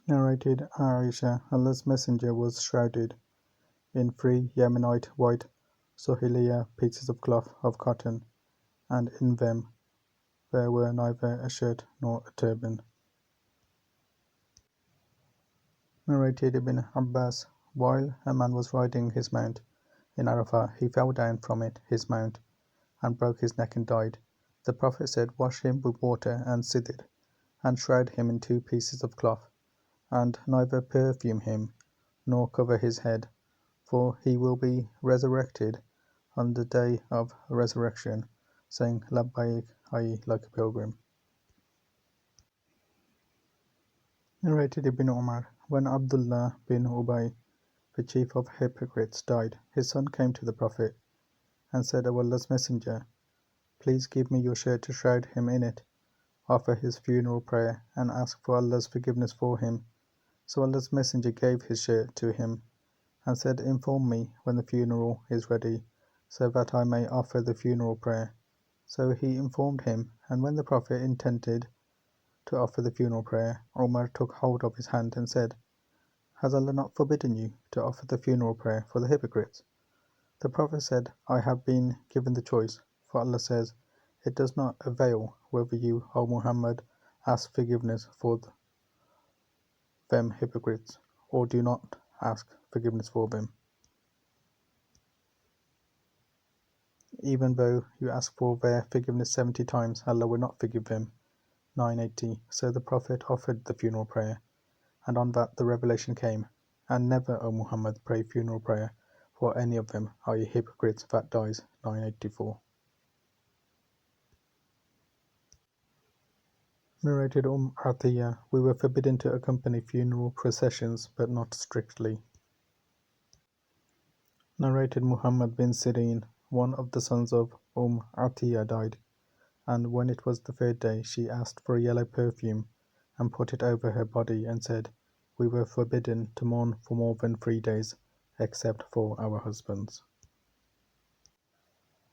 Narrated Aisha, Allah's Messenger was shrouded in three Yemenite white Sohiliya pieces of cloth of cotton, and in them there were neither a shirt nor a turban. Narrated Ibn Abbas, while a man was riding his mount in Arafah, he fell down from his mount, and broke his neck and died. The Prophet said, "Wash him with water and sidr, and shroud him in two pieces of cloth, and neither perfume him, nor cover his head, for he will be resurrected on the day of resurrection, saying, Labbaik, i.e., like a pilgrim." Narrated Ibn Umar, when Abdullah bin Ubay, the chief of hypocrites, died, his son came to the Prophet and said, "O Allah's Messenger, please give me your shirt to shroud him in it, offer his funeral prayer, and ask for Allah's forgiveness for him." So Allah's Messenger gave his shirt to him, and said, "Inform me when the funeral is ready, so that I may offer the funeral prayer." So he informed him, and when the Prophet intended to offer the funeral prayer, Umar took hold of his hand and said, "Has Allah not forbidden you to offer the funeral prayer for the hypocrites?" The Prophet said, "I have been given the choice, for Allah says, 'It does not avail whether you, O Muhammad, ask forgiveness for them hypocrites, or do not ask forgiveness for them. Even though you ask for their forgiveness 70 times, Allah will not forgive them." 980. So the Prophet offered the funeral prayer, and on that the revelation came, "And never, O Muhammad, pray funeral prayer for any of them, i.e. hypocrites, that dies." 984. Narrated Atiyah, we were forbidden to accompany funeral processions, but not strictly. Narrated Muhammad bin Sirin, one of the sons of Atiyah died, and when it was the third day, she asked for a yellow perfume, and put it over her body, and said, "We were forbidden to mourn for more than 3 days, except for our husbands."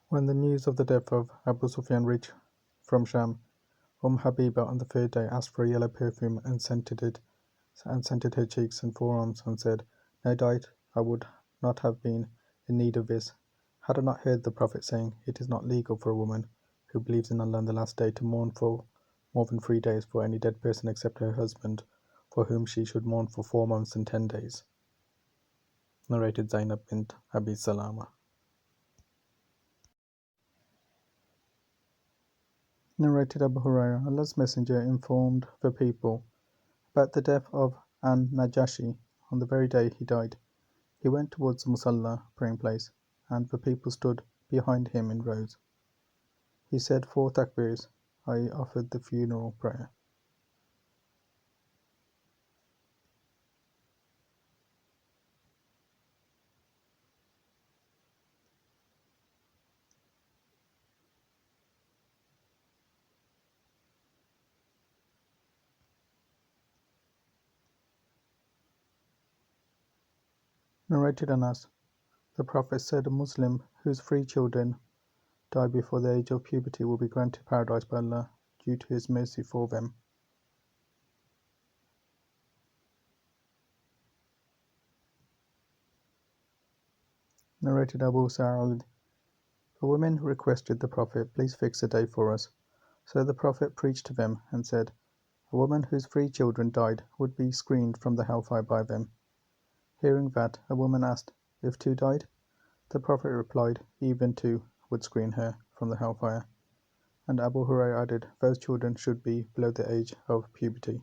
When the news of the death of Abu Sufyan reached from Sham, Habiba on the third day asked for a yellow perfume, and scented her cheeks and forearms, and said, "No doubt I would not have been in need of this, had I not heard the Prophet saying, 'It is not legal for a woman who believes in Allah on the last day to mourn for more than 3 days for any dead person except her husband, for whom she should mourn for 4 months and 10 days." Narrated Zainab bint Abi Salama. Narrated Abu Hurairah, Allah's Messenger informed the people about the death of an-Najashi on the very day he died. He went towards the Musalla praying place, and the people stood behind him in rows. He said 4 takbirs, i.e. offered the funeral prayer. Narrated Anas, the Prophet said, "A Muslim whose 3 children die before the age of puberty will be granted paradise by Allah due to His mercy for them." Narrated Abu Sa'id, the women requested the Prophet, "Please fix a day for us." So the Prophet preached to them and said, "A woman whose 3 children died would be screened from the hellfire by them." Hearing that, a woman asked, "If 2 died?" The Prophet replied, "Even 2 would screen her from the hellfire." And Abu Hurairah added, "Those children should be below the age of puberty."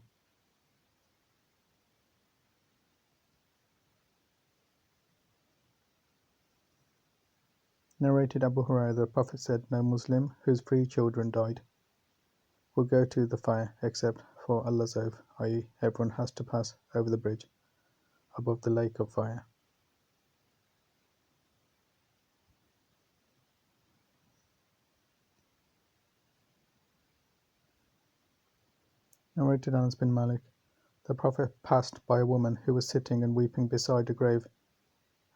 Narrated Abu Hurairah, the Prophet said, "No Muslim whose 3 children died will go to the fire except for Allah's oath, i.e. everyone has to pass over the bridge above the lake of fire." Narrated Anas bin Malik, the Prophet passed by a woman who was sitting and weeping beside a grave,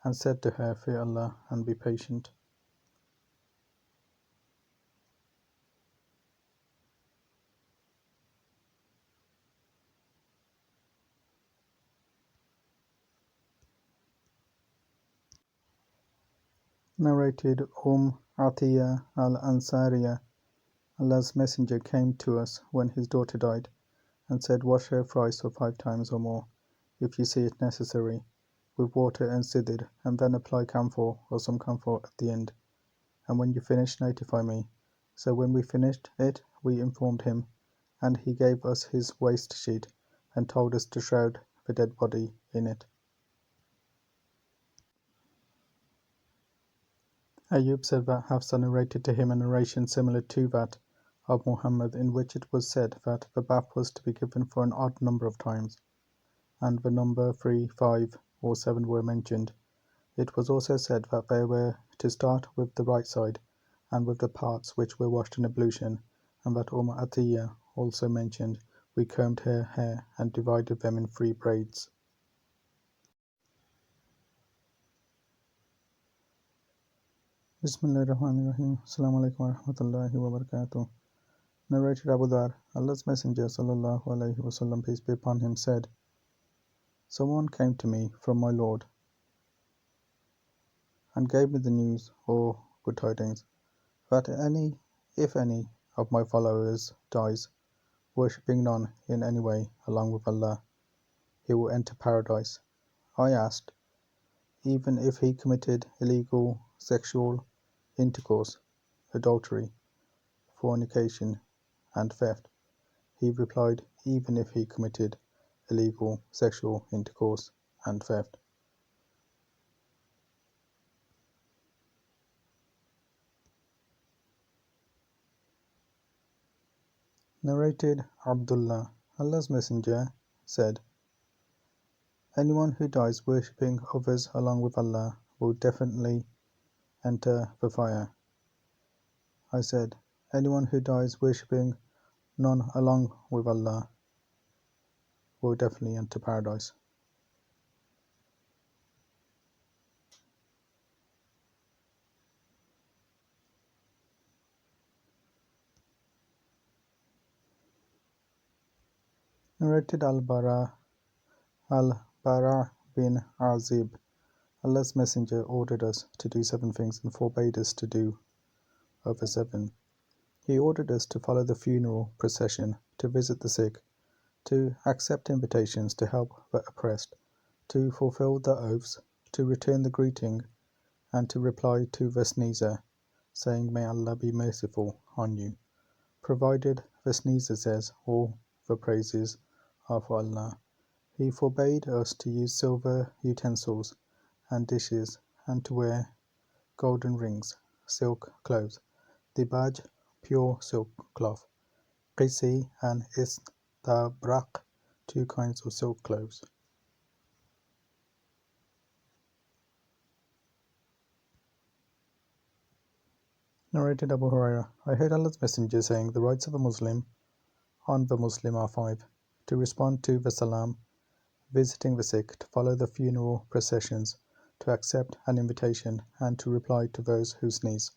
and said to her, "Fear Allah and be patient." Narrated Atiyah al-Ansariya, Allah's Messenger came to us when his daughter died, and said, wash her thrice or 5 times or more, if you see it necessary, with water and sidr, and then apply camphor or some camphor at the end. And when you finish, notify me. So when we finished it, we informed him, and he gave us his waist sheet, and told us to shroud the dead body in it. Ayub said that Hafsa narrated to him a narration similar to that of Muhammad, in which it was said that the bath was to be given for an odd number of times, and the number 3, 5, or 7 were mentioned. It was also said that they were to start with the right side, and with the parts which were washed in ablution, and that Atiyah also mentioned, we combed her hair and divided them in 3 braids. Bismillahirrahmanirrahim. Assalamu alaikum wa rahmatullahi wa barakatuh. Narrated Abu Dhar, Allah's Messenger sallallahu alaihi wasallam, peace be upon him, said, someone came to me from my Lord and gave me the news, or good tidings, that if any of my followers dies, worshipping none in any way along with Allah, he will enter paradise. I asked, even if he committed illegal sexual intercourse, adultery, fornication, and theft? He replied, even if he committed illegal sexual intercourse and theft. Narrated Abdullah, Allah's Messenger, said, anyone who dies worshipping others along with Allah will definitely enter the fire. I said, anyone who dies worshipping none along with Allah will definitely enter paradise. Narrated Al-Bara bin Azib, Allah's Messenger ordered us to do 7 things and forbade us to do other 7. He ordered us to follow the funeral procession, to visit the sick, to accept invitations to help the oppressed, to fulfill the oaths, to return the greeting, and to reply to the sneezer, saying, may Allah be merciful on you, provided the sneezer says, all the praises are for Allah. He forbade us to use silver utensils and dishes, and to wear golden rings, silk clothes, dibaj, pure silk cloth, qisi and istabrak, 2 kinds of silk clothes. Narrated Abu Hurairah, I heard Allah's Messenger saying, the rights of a Muslim on the Muslim are 5: to respond to the salam, visiting the sick, to follow the funeral processions, to accept an invitation, and to reply to those who sneeze.